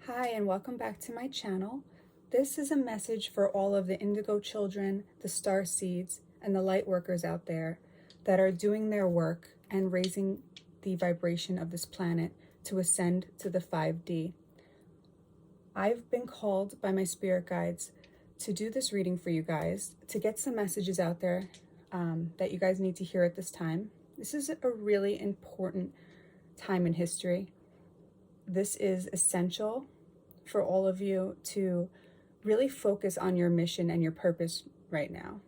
Hi, and welcome back to my channel. This is a message for all of the Indigo children, the Starseeds, and the Lightworkers out there that are doing their work and raising the vibration of this planet to ascend to the 5D. I've been called by my spirit guides to do this reading for you guys, to get some messages out there that you guys need to hear at this time. This is a really important time in history. This is essential for all of you to really focus on your mission and your purpose right now.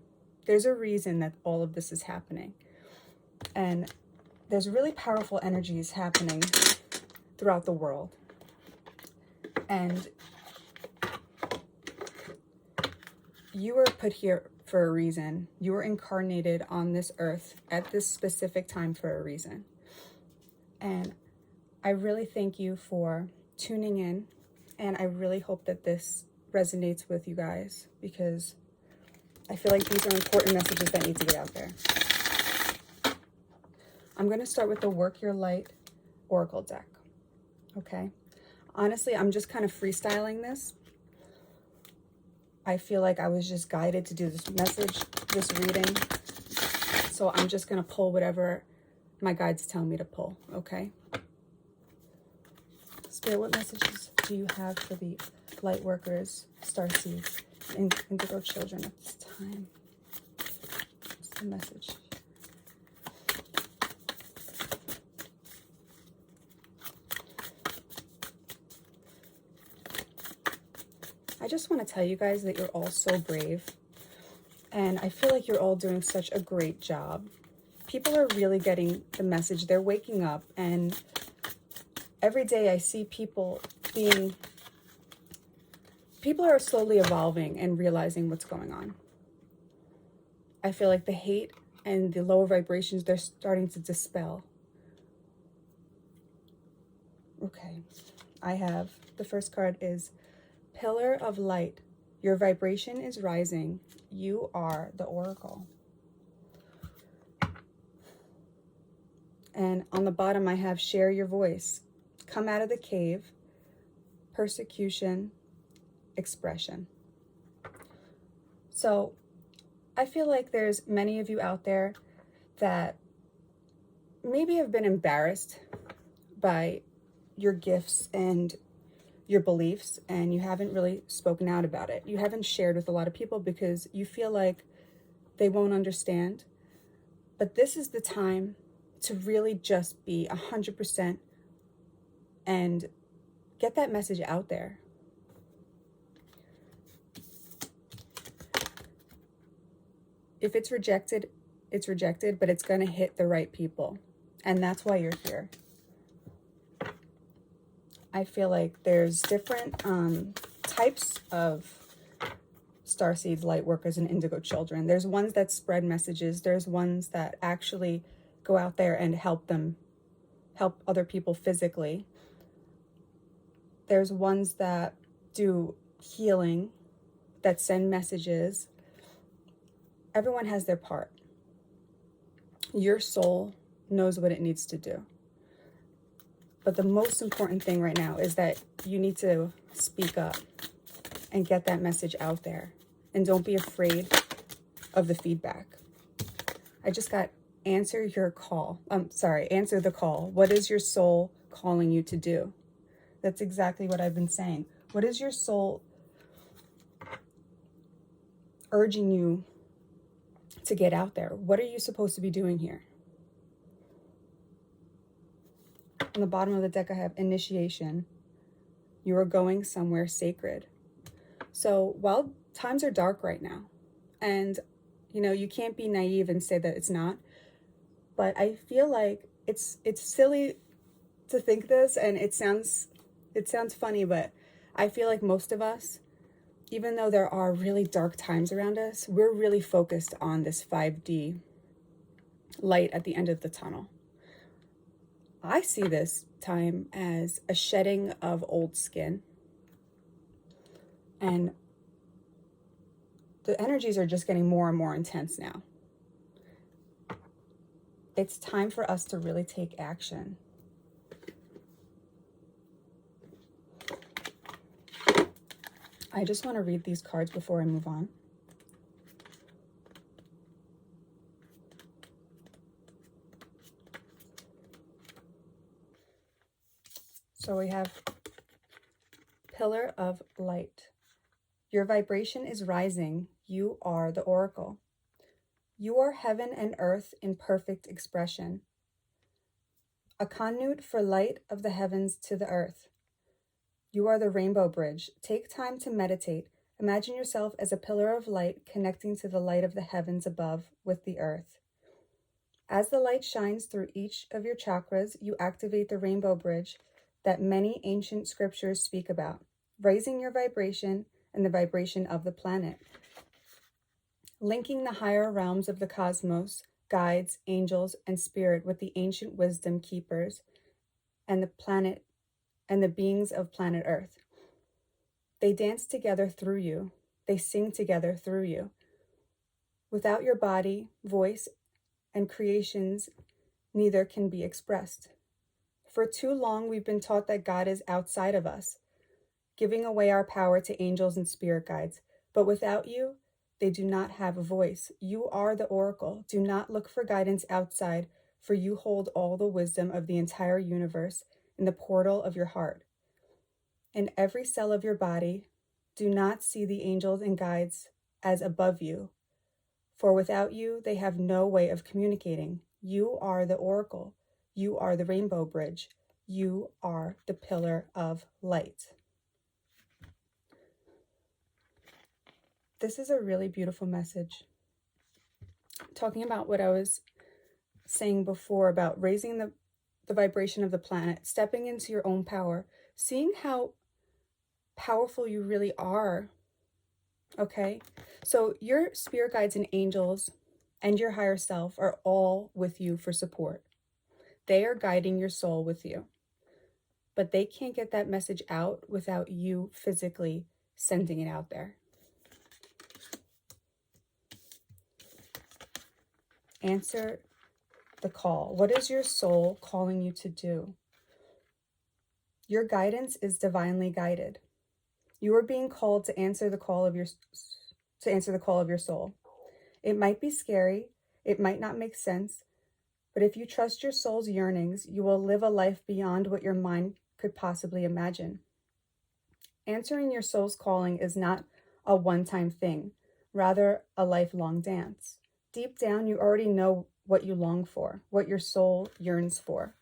There's a reason that all of this is happening. And there's really powerful energies happening throughout the world. And you were put here for a reason. You were incarnated on this earth at this specific time for a reason. And I really thank you for tuning in. And I really hope that this resonates with you guys, because I feel like these are important messages that need to get out there. I'm going to start with the Work Your Light Oracle deck. Okay. Honestly, I'm just kind of freestyling this. I feel like I was just guided to do this message, this reading. So I'm just going to pull whatever my guides tell me to pull. Okay. Spirit, what messages do you have for the Lightworkers, Starseeds, and Indigo children at this time? What's the message? I just want to tell you guys that you're all so brave. And I feel like you're all doing such a great job. People are really getting the message. They're waking up, and every day I see people are slowly evolving and realizing what's going on. I feel like the hate and the lower vibrations, they're starting to dispel. Okay, I have, the first card is Pillar of Light. Your vibration is rising. You are the Oracle. And on the bottom I have Share Your Voice. Come out of the cave. Persecution. Expression. So I feel like there's many of you out there that maybe have been embarrassed by your gifts and your beliefs, and you haven't really spoken out about it. You haven't shared with a lot of people because you feel like they won't understand. But this is the time to really just be 100% and get that message out there. If it's rejected, it's rejected, but it's going to hit the right people. And that's why you're here. I feel like there's different types of Starseeds, Lightworkers, and Indigo children. There's ones that spread messages. There's ones that actually go out there and help other people physically. There's ones that do healing, that send messages. Everyone has their part. Your soul knows what it needs to do. But the most important thing right now is that you need to speak up and get that message out there. And don't be afraid of the feedback. I just got answer your call. Answer the call. What is your soul calling you to do? That's exactly what I've been saying. What is your soul urging you to get out there? What are you supposed to be doing here? On the bottom of the deck, I have initiation. You are going somewhere sacred. So while times are dark right now, and you can't be naive and say that it's not, but I feel like it's silly to think this, and it sounds funny, but I feel like most of us, even though there are really dark times around us, we're really focused on this 5D light at the end of the tunnel. I see this time as a shedding of old skin. And the energies are just getting more and more intense now. It's time for us to really take action. I just want to read these cards before I move on. So we have Pillar of Light. Your vibration is rising. You are the oracle. You are heaven and earth in perfect expression. A conduit for light of the heavens to the earth. You are the rainbow bridge. Take time to meditate. Imagine yourself as a pillar of light connecting to the light of the heavens above with the earth. As the light shines through each of your chakras, you activate the rainbow bridge that many ancient scriptures speak about, raising your vibration and the vibration of the planet, linking the higher realms of the cosmos, guides, angels, and spirit with the ancient wisdom keepers and the planet and the beings of planet Earth. They dance together through you. They sing together through you. Without your body, voice, and creations, neither can be expressed. For too long, we've been taught that God is outside of us, giving away our power to angels and spirit guides. But without you, they do not have a voice. You are the oracle. Do not look for guidance outside, for you hold all the wisdom of the entire universe in the portal of your heart. In every cell of your body, do not see the angels and guides as above you, for without you, they have no way of communicating. You are the oracle. You are the rainbow bridge. You are the pillar of light. This is a really beautiful message. Talking about what I was saying before about raising the vibration of the planet, stepping into your own power, seeing how powerful you really are. Okay? So your spirit guides and angels and your higher self are all with you for support. They are guiding your soul with you. But they can't get that message out without you physically sending it out there. Answer the call. What is your soul calling you to do? Your guidance is divinely guided. You are being called to answer the call of your soul. It might be scary, it might not make sense, but if you trust your soul's yearnings, you will live a life beyond what your mind could possibly imagine. Answering your soul's calling is not a one-time thing, rather a lifelong dance. Deep down, you already know what you long for, what your soul yearns for.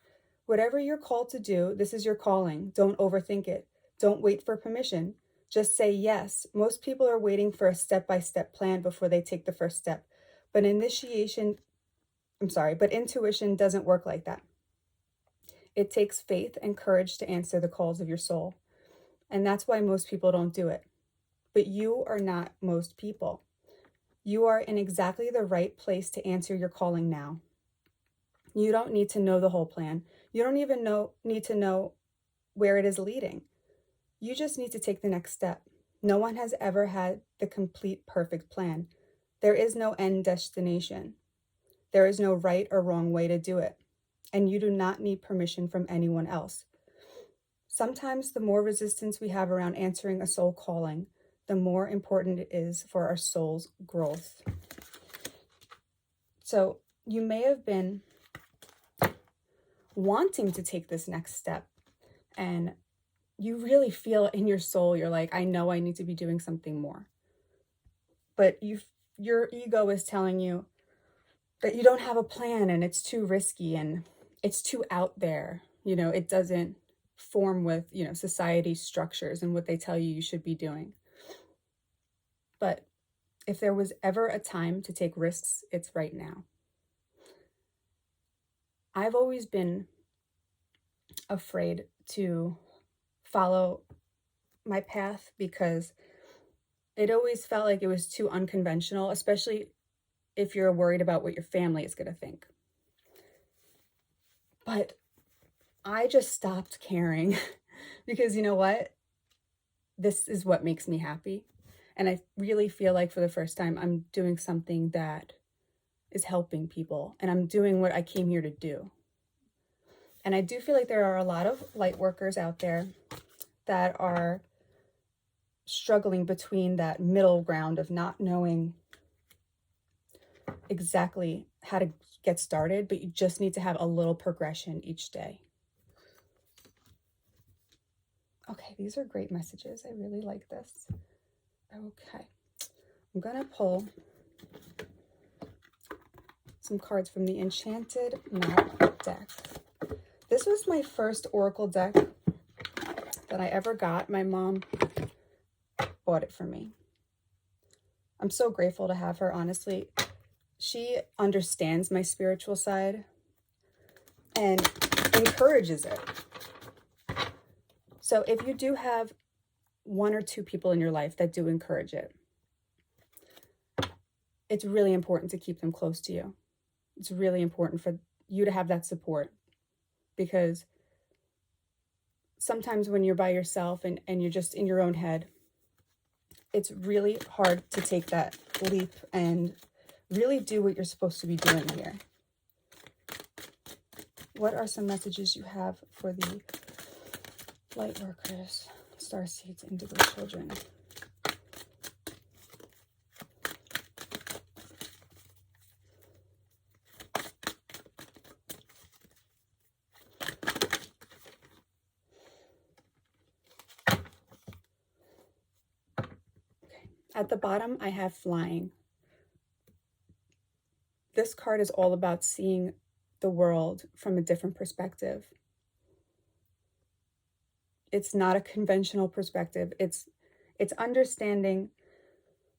Whatever you're called to do, this is your calling. Don't overthink it. Don't wait for permission. Just say yes. Most people are waiting for a step-by-step plan before they take the first step. But intuition doesn't work like that. It takes faith and courage to answer the calls of your soul. And that's why most people don't do it. But you are not most people. You are in exactly the right place to answer your calling now. You don't need to know the whole plan. You don't even need to know where it is leading. You just need to take the next step. No one has ever had the complete perfect plan. There is no end destination. There is no right or wrong way to do it. And you do not need permission from anyone else. Sometimes the more resistance we have around answering a soul calling, the more important it is for our soul's growth. So you may have been wanting to take this next step, and you really feel in your soul, you're like, I know I need to be doing something more. But your ego is telling you that you don't have a plan and it's too risky and it's too out there. You know, it doesn't form with, society's structures and what they tell you should be doing. But if there was ever a time to take risks, it's right now. I've always been afraid to follow my path because it always felt like it was too unconventional, especially if you're worried about what your family is going to think. But I just stopped caring because you know what? This is what makes me happy. And I really feel like for the first time, I'm doing something that is helping people and I'm doing what I came here to do. And I do feel like there are a lot of light workers out there that are struggling between that middle ground of not knowing exactly how to get started, but you just need to have a little progression each day. Okay, these are great messages. I really like this. Okay, I'm gonna pull some cards from the Enchanted Map deck. This was my first Oracle deck that I ever got. My mom bought it for me. I'm so grateful to have her, honestly. She understands my spiritual side and encourages it. So if you do have one or two people in your life that do encourage it, it's really important to keep them close to you. It's really important for you to have that support, because sometimes when you're by yourself and you're just in your own head, it's really hard to take that leap and really do what you're supposed to be doing here. What are some messages you have for the Lightworkers, Starseeds, Indigo children? At the bottom, I have flying. This card is all about seeing the world from a different perspective. It's not a conventional perspective. It's understanding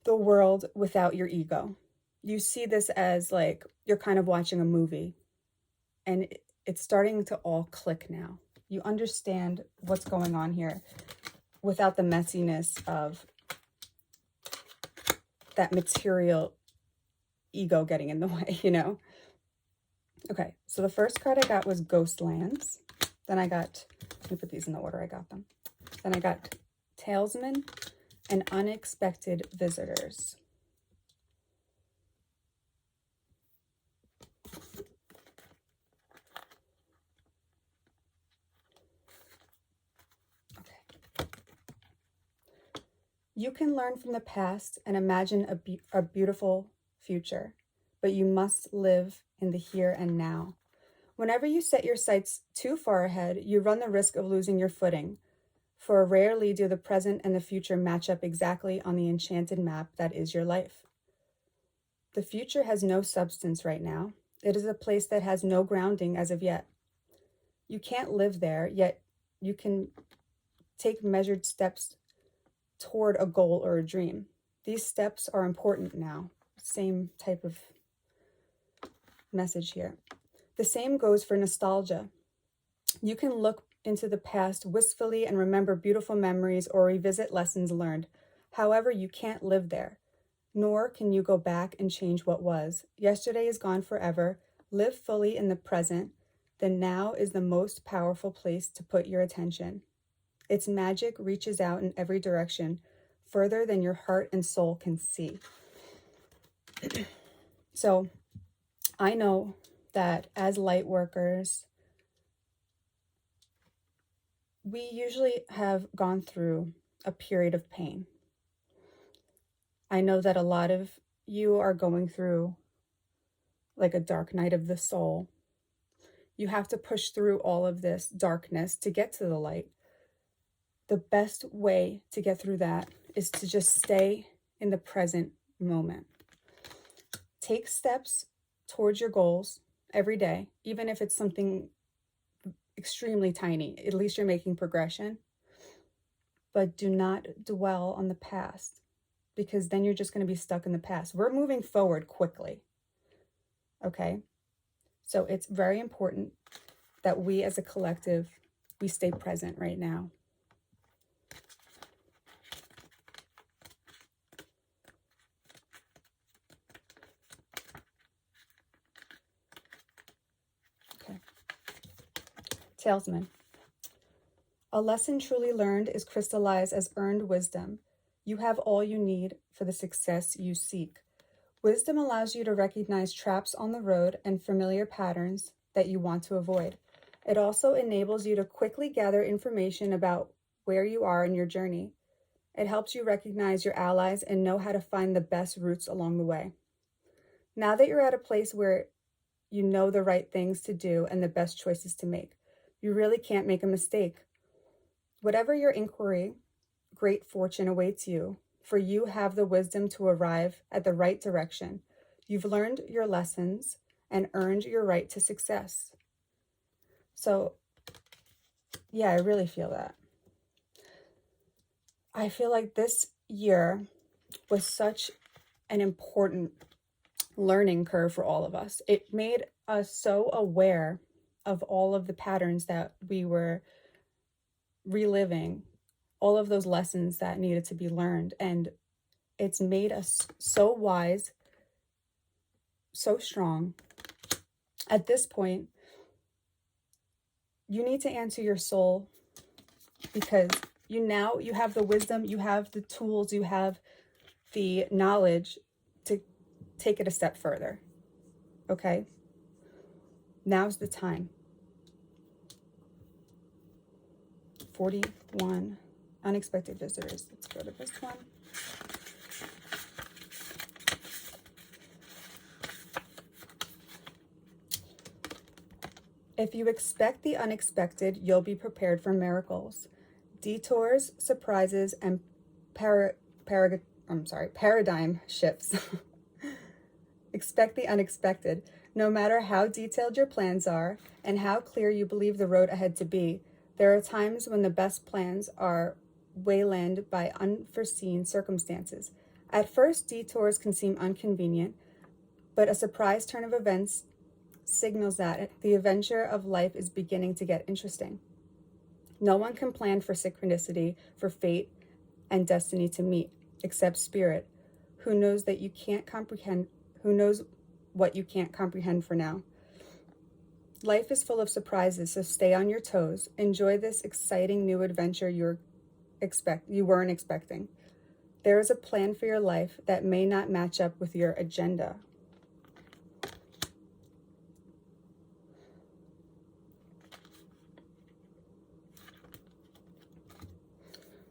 the world without your ego. You see this as like you're kind of watching a movie, and it's starting to all click now. You understand what's going on here without the messiness of that material ego getting in the way, you know? Okay, so the first card I got was Ghostlands. Then I got, let me put these in the order I got them. Then I got Talesmen and Unexpected Visitors. Okay. You can learn from the past and imagine a beautiful future, but you must live in the here and now. Whenever you set your sights too far ahead, you run the risk of losing your footing, for rarely do the present and the future match up exactly on the enchanted map that is your life. The future has no substance right now. It is a place that has no grounding as of yet. You can't live there, yet you can take measured steps toward a goal or a dream. These steps are important now. Same type of message here. The same goes for nostalgia. You can look into the past wistfully and remember beautiful memories or revisit lessons learned. However, you can't live there, nor can you go back and change what was. Yesterday is gone forever. Live fully in the present. The now is the most powerful place to put your attention. Its magic reaches out in every direction, further than your heart and soul can see. So, I know that as light workers, we usually have gone through a period of pain. I know that a lot of you are going through like a dark night of the soul. You have to push through all of this darkness to get to the light. The best way to get through that is to just stay in the present moment. Take steps towards your goals every day, even if it's something extremely tiny. At least you're making progression. But do not dwell on the past, because then you're just going to be stuck in the past. We're moving forward quickly. Okay? So it's very important that we as a collective, we stay present right now. Okay. Talesman. A lesson truly learned is crystallized as earned wisdom. You have all you need for the success you seek. Wisdom allows you to recognize traps on the road and familiar patterns that you want to avoid. It also enables you to quickly gather information about where you are in your journey. It helps you recognize your allies and know how to find the best routes along the way. Now that you're at a place where you know the right things to do and the best choices to make, you really can't make a mistake. Whatever your inquiry, great fortune awaits you, for you have the wisdom to arrive at the right direction. You've learned your lessons and earned your right to success. So, yeah, I really feel that. I feel like this year was such an important learning curve for all of us. It made us so aware of all of the patterns that we were reliving, all of those lessons that needed to be learned. And it's made us so wise, so strong. At this point, you need to answer your soul, because you have the wisdom, you have the tools, you have the knowledge to take it a step further. Okay? Now's the time. 41 unexpected visitors. Let's go to this one. If you expect the unexpected, you'll be prepared for miracles, detours, surprises, and paradigm shifts. Expect the unexpected. No matter how detailed your plans are and how clear you believe the road ahead to be, there are times when the best plans are waylaid by unforeseen circumstances. At first, detours can seem inconvenient, but a surprise turn of events signals that the adventure of life is beginning to get interesting. No one can plan for synchronicity, for fate and destiny to meet, except Spirit, who knows that you can't comprehend, who knows what you can't comprehend for now. Life is full of surprises, so stay on your toes. Enjoy this exciting new adventure you weren't expecting. There is a plan for your life that may not match up with your agenda.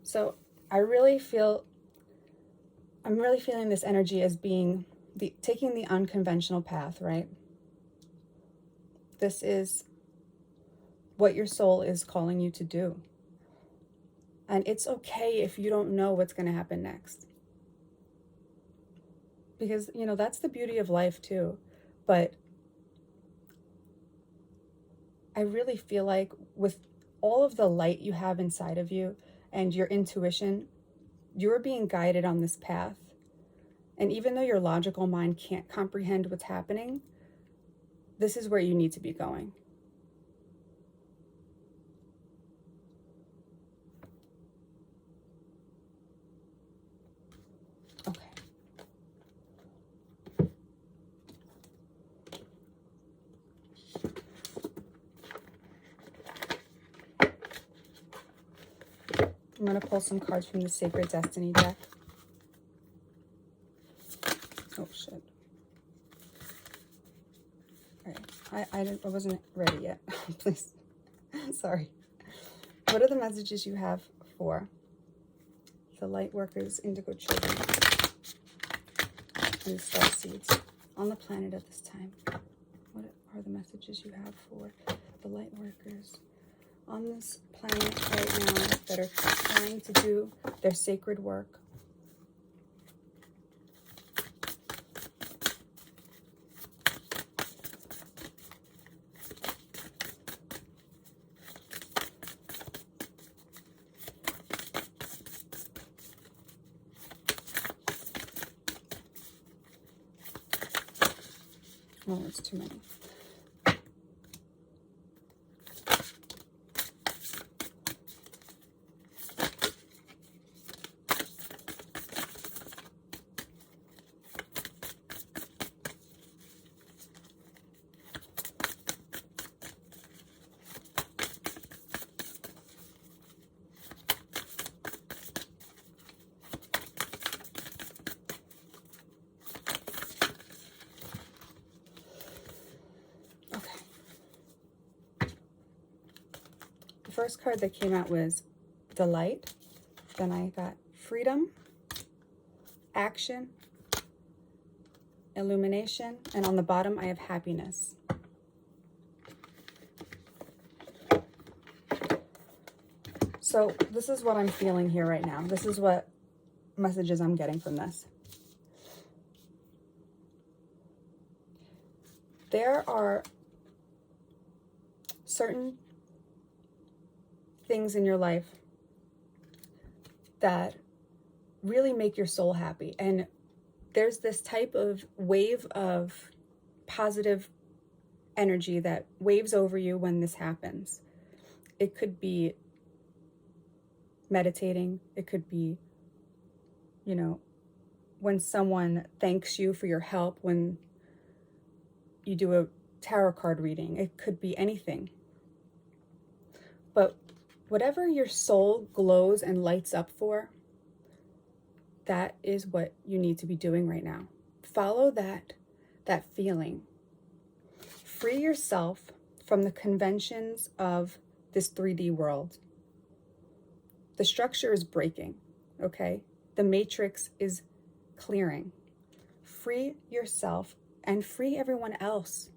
So I'm really feeling this energy as being taking the unconventional path, right? This is what your soul is calling you to do. And it's okay if you don't know what's going to happen next. Because, that's the beauty of life too. But I really feel like with all of the light you have inside of you and your intuition, you're being guided on this path. And even though your logical mind can't comprehend what's happening, this is where you need to be going. Okay. I'm going to pull some cards from the Sacred Destiny deck. Oh, shit. All right. I wasn't ready yet. Please. Sorry. What are the messages you have for the Lightworkers, Indigo children, and the Starseeds on the planet at this time? What are the messages you have for the Lightworkers on this planet right now that are trying to do their sacred work? Oh, it's too many. First card that came out was Delight. Then I got freedom, action, illumination, and on the bottom I have happiness. So this is what I'm feeling here right now. This is what messages I'm getting from this. There are certain things in your life that really make your soul happy. And there's this type of wave of positive energy that waves over you when this happens. It could be meditating. It could be, you know, when someone thanks you for your help, when you do a tarot card reading. It could be anything. But whatever your soul glows and lights up for, that is what you need to be doing right now. Follow that feeling. Free yourself from the conventions of this 3D world. The structure is breaking, okay? The matrix is clearing. Free yourself and free everyone else.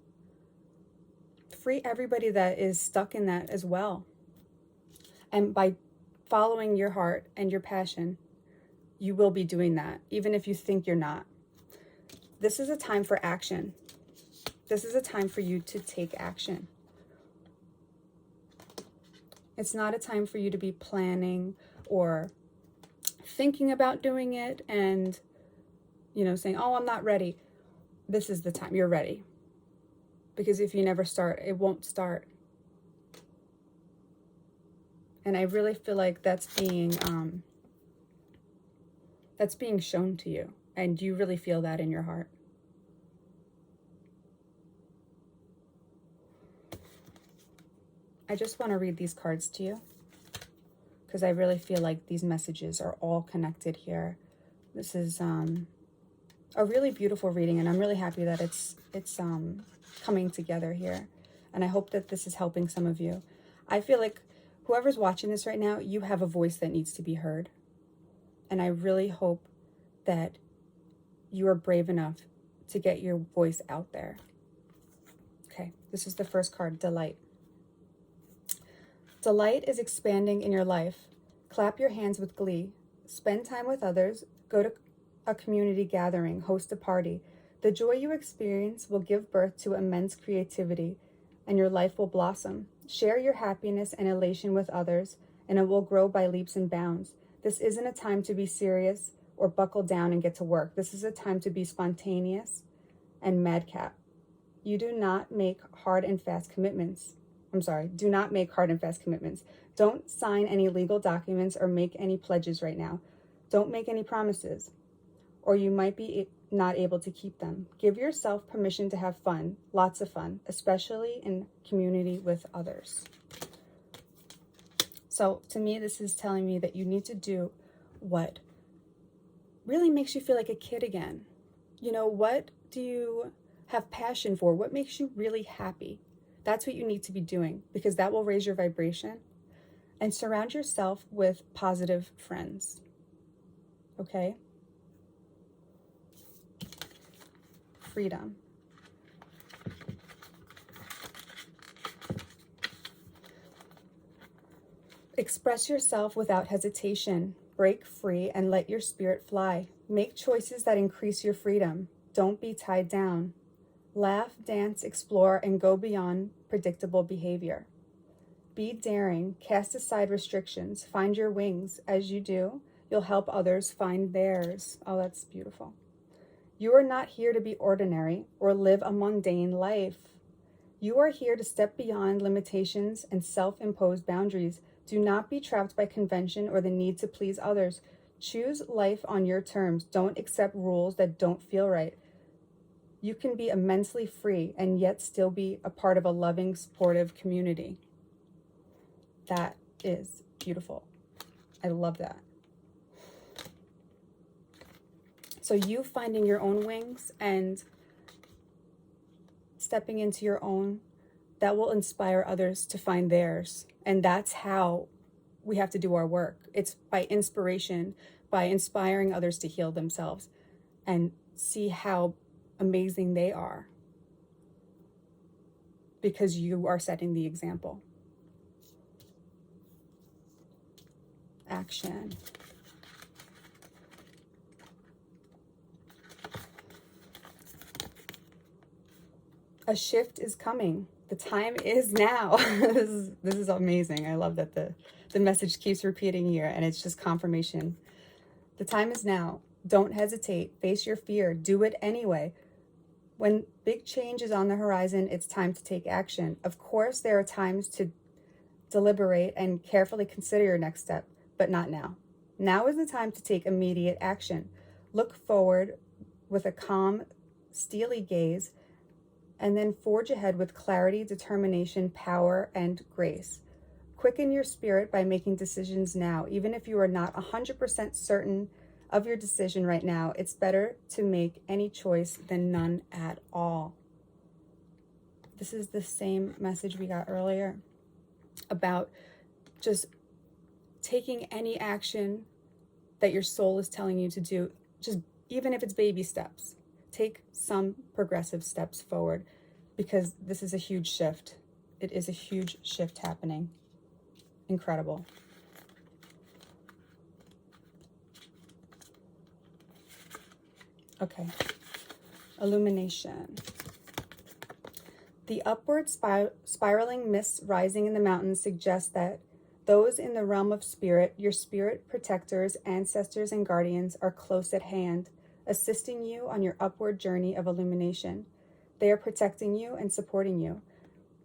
Free everybody that is stuck in that as well. And by following your heart and your passion, you will be doing that, even if you think you're not. This is a time for action. This is a time for you to take action. It's not a time for you to be planning or thinking about doing it and, you know, saying, oh, I'm not ready. This is the time you're ready. Because if you never start, it won't start. And I really feel like that's being shown to you. And you really feel that in your heart. I just want to read these cards to you, because I really feel like these messages are all connected here. This is a really beautiful reading, and I'm really happy that it's coming together here. And I hope that this is helping some of you. I feel like whoever's watching this right now, you have a voice that needs to be heard. And I really hope that you are brave enough to get your voice out there. Okay, this is the first card, Delight. Delight is expanding in your life. Clap your hands with glee. Spend time with others. Go to a community gathering. Host a party. The joy you experience will give birth to immense creativity, and your life will blossom. Share your happiness and elation with others, and it will grow by leaps and bounds. This isn't a time to be serious or buckle down and get to work. This is a time to be spontaneous and madcap. You do not make hard and fast commitments. Do not make hard and fast commitments. Don't sign any legal documents or make any pledges right now. Don't make any promises, or you might be not able to keep them. Give yourself permission to have fun, lots of fun, especially in community with others. So to me, this is telling me that you need to do what really makes you feel like a kid again. You know, what do you have passion for? What makes you really happy? That's what you need to be doing, because that will raise your vibration. And surround yourself with positive friends. Okay? Freedom. Express yourself without hesitation. Break free and let your spirit fly. Make choices that increase your freedom. Don't be tied down. Laugh, dance, explore, and go beyond predictable behavior. Be daring. Cast aside restrictions. Find your wings. As you do, you'll help others find theirs. Oh, that's beautiful. You are not here to be ordinary or live a mundane life. You are here to step beyond limitations and self-imposed boundaries. Do not be trapped by convention or the need to please others. Choose life on your terms. Don't accept rules that don't feel right. You can be immensely free and yet still be a part of a loving, supportive community. That is beautiful. I love that. So you finding your own wings and stepping into your own, that will inspire others to find theirs. And that's how we have to do our work. It's by inspiration, by inspiring others to heal themselves and see how amazing they are, because you are setting the example. Action. A shift is coming. The time is now. This is amazing. I love that the message keeps repeating here, and it's just confirmation. The time is now. Don't hesitate. Face your fear. Do it anyway. When big change is on the horizon, it's time to take action. Of course, there are times to deliberate and carefully consider your next step, but not now. Now is the time to take immediate action. Look forward with a calm, steely gaze, and then forge ahead with clarity, determination, power, and grace. Quicken your spirit by making decisions now. Even if you are not 100% certain of your decision right now, it's better to make any choice than none at all. This is the same message we got earlier about just taking any action that your soul is telling you to do, just even if it's baby steps. Take some progressive steps forward, because this is a huge shift. It is a huge shift happening. Incredible. Okay. Illumination. The upward spiraling mists rising in the mountains suggest that those in the realm of spirit, your spirit protectors, ancestors, and guardians, are close at hand, assisting you on your upward journey of illumination. They are protecting you and supporting you.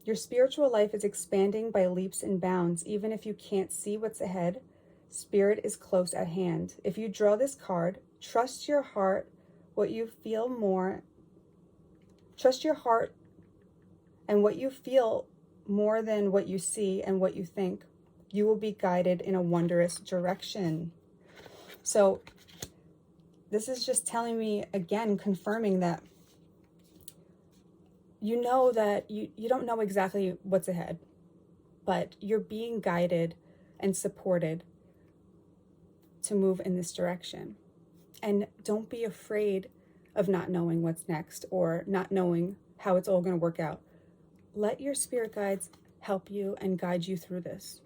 Your spiritual life is expanding by leaps and bounds. Even if you can't see what's ahead, spirit is close at hand. If you draw this card, trust your heart, what you feel more. Trust your heart and what you feel more than what you see and what you think. You will be guided in a wondrous direction. So this is just telling me again, confirming that you know that you don't know exactly what's ahead, but you're being guided and supported to move in this direction. And don't be afraid of not knowing what's next or not knowing how it's all going to work out. Let your spirit guides help you and guide you through this.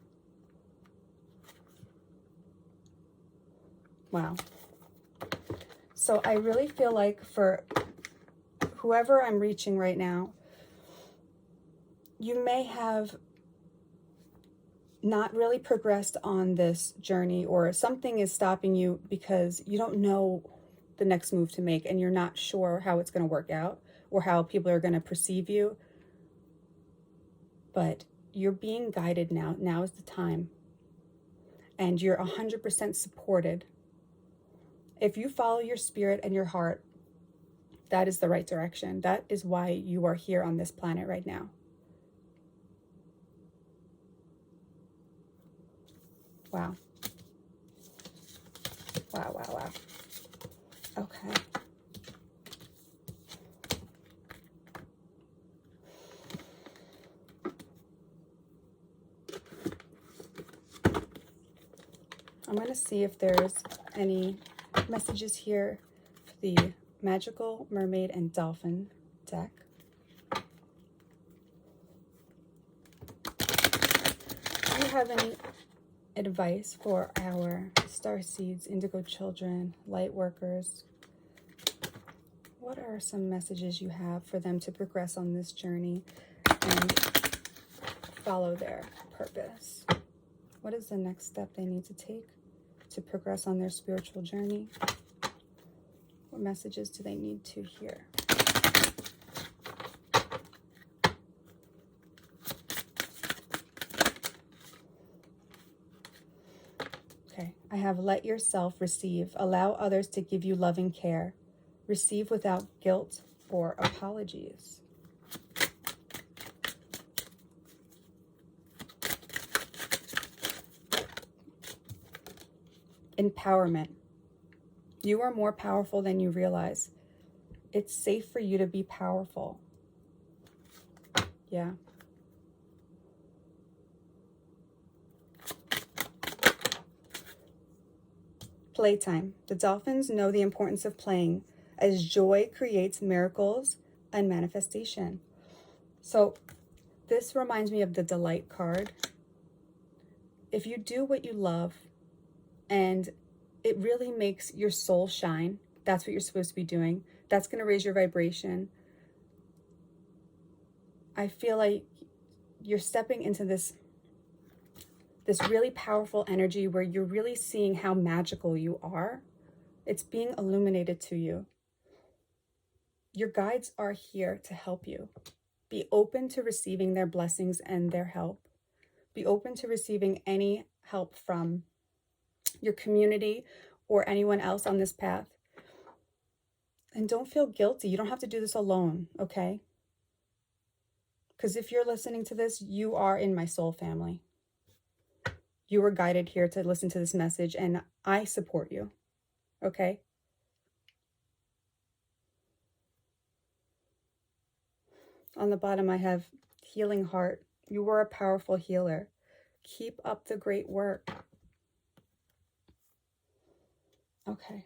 Wow. So I really feel like for whoever I'm reaching right now, you may have not really progressed on this journey, or something is stopping you because you don't know the next move to make and you're not sure how it's going to work out or how people are going to perceive you. But you're being guided now. Now is the time. And you're 100% supported. If you follow your spirit and your heart, that is the right direction. That is why you are here on this planet right now. Wow. Wow, wow, wow. Okay. I'm going to see if there's any messages here for the Magical Mermaid and Dolphin deck. Do you have any advice for our Starseeds, Indigo children, Lightworkers? What are some messages you have for them to progress on this journey and follow their purpose? What is the next step they need to take to progress on their spiritual journey? What messages do they need to hear? Okay, I have let yourself receive. Allow others to give you loving care. Receive without guilt or apologies. Empowerment. You are more powerful than you realize. It's safe for you to be powerful. Yeah. Playtime. The dolphins know the importance of playing, as joy creates miracles and manifestation. So this reminds me of the delight card. If you do what you love and it really makes your soul shine, that's what you're supposed to be doing. That's going to raise your vibration. I feel like you're stepping into this really powerful energy where you're really seeing how magical you are. It's being illuminated to you. Your guides are here to help you. Be open to receiving their blessings and their help. Be open to receiving any help from your community or anyone else on this path. And don't feel guilty. You don't have to do this alone, okay? Because if you're listening to this, you are in my soul family. You were guided here to listen to this message, and I support you, okay? On the bottom, I have healing heart. You were a powerful healer. Keep up the great work. Okay.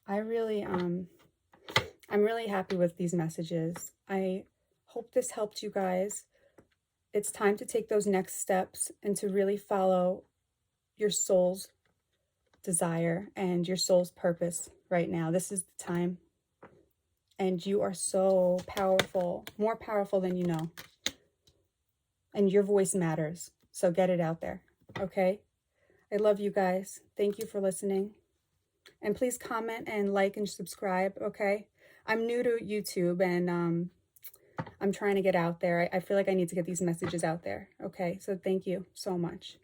I'm really happy with these messages. I hope this helped you guys. It's time to take those next steps and to really follow your soul's desire and your soul's purpose right now. This is the time. And you are so powerful, more powerful than you know. And your voice matters. So get it out there, okay? I love you guys. Thank you for listening. And please comment and like and subscribe, okay? I'm new to YouTube and I'm trying to get out there. I feel like I need to get these messages out there, okay? So thank you so much.